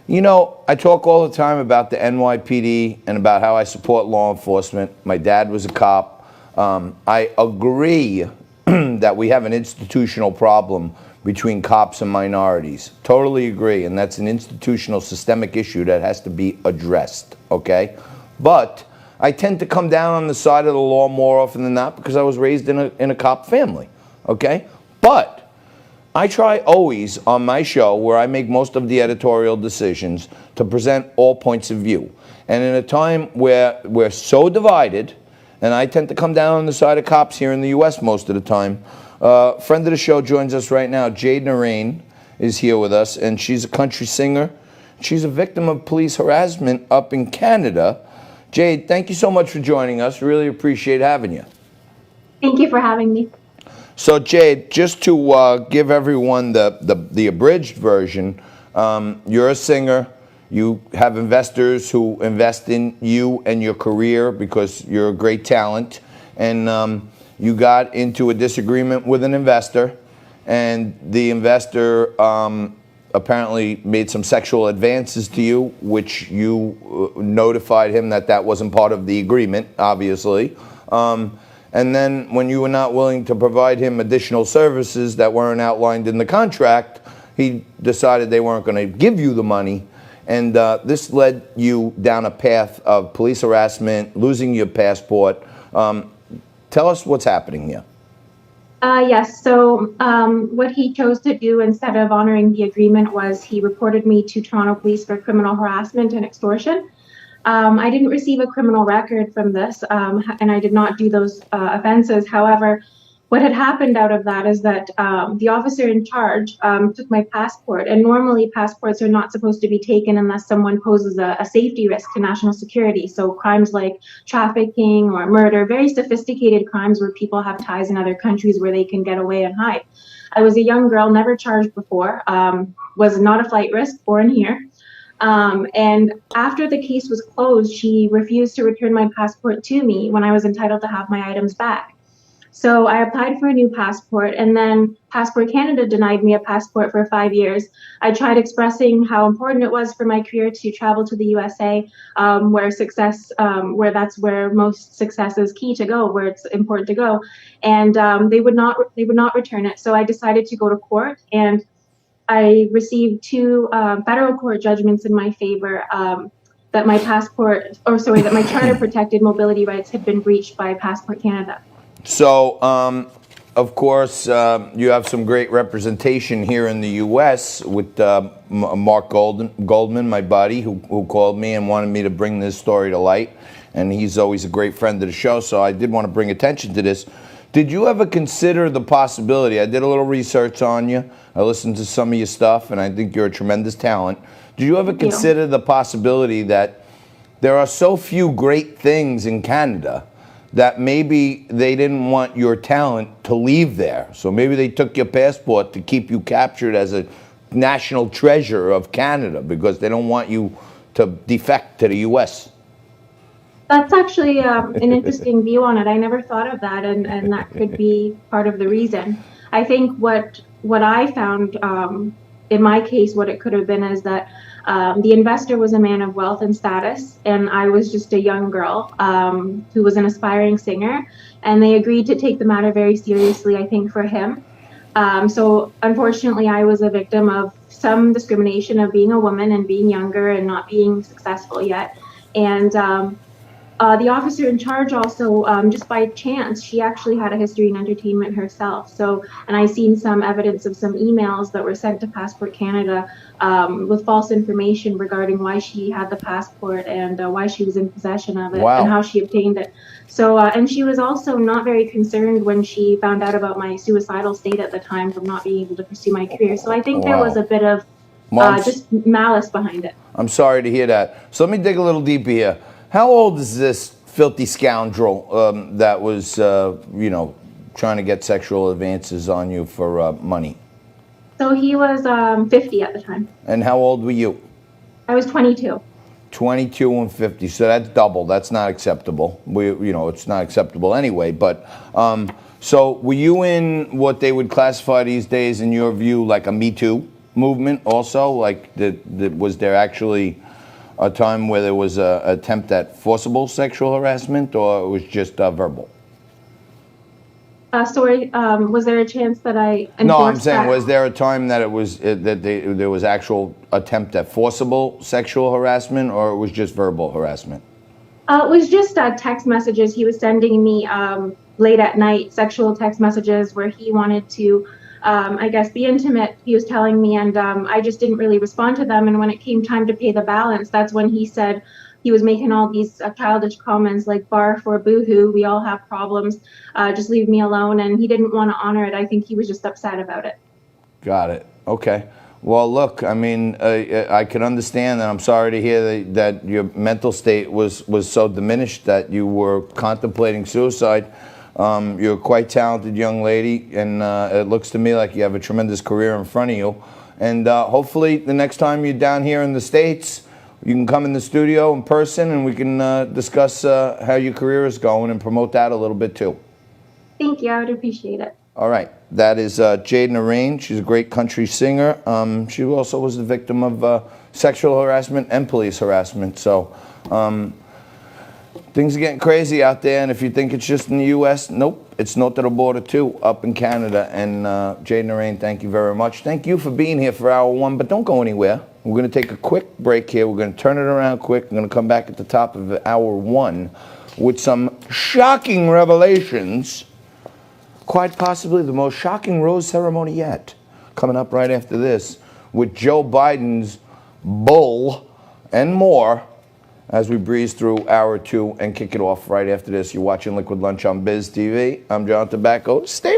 You know, I talk all the time about the NYPD and about how I support law enforcement. My dad was a cop. I agree that we have an institutional problem between cops and minorities. Totally agree, and that's an institutional systemic issue that has to be addressed, okay? But I tend to come down on the side of the law more often than not because I was raised in a cop family, okay? But I try always on my show, where I make most of the editorial decisions, to present all points of view. And in a time where we're so divided, and I tend to come down on the side of cops here in the U.S. most of the time, friend of the show joins us right now. Jade Naraine is here with us, and she's a country singer. She's a victim of police harassment up in Canada. Jade, thank you so much for joining us. Really appreciate having you. Thank you for having me. So Jade, just to give everyone the abridged version, you're a singer. You have investors who invest in you and your career because you're a great talent. And you got into a disagreement with an investor, and the investor apparently made some sexual advances to you, which you notified him that wasn't part of the agreement, obviously. And then when you were not willing to provide him additional services that weren't outlined in the contract, he decided they weren't going to give you the money. And this led you down a path of police harassment, losing your passport. Tell us what's happening here. Yes, so what he chose to do instead of honoring the agreement was he reported me to Toronto Police for criminal harassment and extortion. I didn't receive a criminal record from this, and I did not do those offenses. However, what had happened out of that is that the officer in charge took my passport, and normally passports are not supposed to be taken unless someone poses a safety risk to national security. So crimes like trafficking or murder, very sophisticated crimes where people have ties in other countries where they can get away and hide. I was a young girl, never charged before, was not a flight risk, born here. And after the case was closed, she refused to return my passport to me when I was entitled to have my items back. So I applied for a new passport, and then Passport Canada denied me a passport for 5 years. I tried expressing how important it was for my career to travel to the USA, where that's where most success is key to go, where it's important to go. And they would not return it. So I decided to go to court, and I received two federal court judgments in my favor that my charter protected mobility rights had been breached by Passport Canada. So, of course, you have some great representation here in the U.S. with Mark Goldman, my buddy, who called me and wanted me to bring this story to light. And he's always a great friend of the show, so I did want to bring attention to this. Did you ever consider the possibility? I did a little research on you. I listened to some of your stuff, and I think you're a tremendous talent. Did you ever consider the possibility that there are so few great things in Canada that maybe they didn't want your talent to leave there? So maybe they took your passport to keep you captured as a national treasure of Canada because they don't want you to defect to the U.S. That's actually an interesting view on it. I never thought of that, and that could be part of the reason. I think what I found in my case, what it could have been is that the investor was a man of wealth and status, and I was just a young girl who was an aspiring singer, and they agreed to take the matter very seriously, I think, for him. So unfortunately, I was a victim of some discrimination of being a woman and being younger and not being successful yet. And the officer in charge also, just by chance, she actually had a history in entertainment herself. So, and I seen some evidence of some emails that were sent to Passport Canada with false information regarding why she had the passport and why she was in possession of it. Wow. And how she obtained it. So, and she was also not very concerned when she found out about my suicidal state at the time from not being able to pursue my career. So I think there was a bit of just malice behind it. I'm sorry to hear that. So let me dig a little deeper here. How old is this filthy scoundrel that was, trying to get sexual advances on you for money? So he was 50 at the time. And how old were you? I was 22. 22 and 50, so that's double. That's not acceptable. It's not acceptable anyway. But so were you in what they would classify these days, in your view, like a Me Too? movement also? Like, was there actually a time where there was an attempt at forcible sexual harassment, or it was just verbal? Sorry, was there a chance that I No, I'm enforced saying, that? was there a time that it was there was actual attempt at forcible sexual harassment, or it was just verbal harassment? It was just text messages. He was sending me late at night sexual text messages where he wanted to, I guess, be intimate. He was telling me, and I just didn't really respond to them. And when it came time to pay the balance, that's when he said he was making all these childish comments like "barf" or "boohoo." We all have problems. Just leave me alone. And he didn't want to honor it. I think he was just upset about it. Got it. Okay. Well, look, I mean, I can understand, and I'm sorry to hear that your mental state was so diminished that you were contemplating suicide. You're a quite talented young lady, and it looks to me like you have a tremendous career in front of you. And hopefully, the next time you're down here in the States, you can come in the studio in person, and we can discuss how your career is going and promote that a little bit too. Thank you. I would appreciate it. All right. That is Jade Naraine. She's a great country singer. She also was the victim of sexual harassment and police harassment. So things are getting crazy out there. And if you think it's just in the U.S., nope. It's north of the border, too, up in Canada. And Jade Naraine, thank you very much. Thank you for being here for hour one. But don't go anywhere. We're going to take a quick break here. We're going to turn it around quick. We're going to come back at the top of hour one with some shocking revelations. Quite possibly the most shocking rose ceremony yet. Coming up right after this with Joe Biden's bull and more as we breeze through hour two and kick it off right after this. You're watching Liquid Lunch on Biz TV. I'm John Tobacco. Stay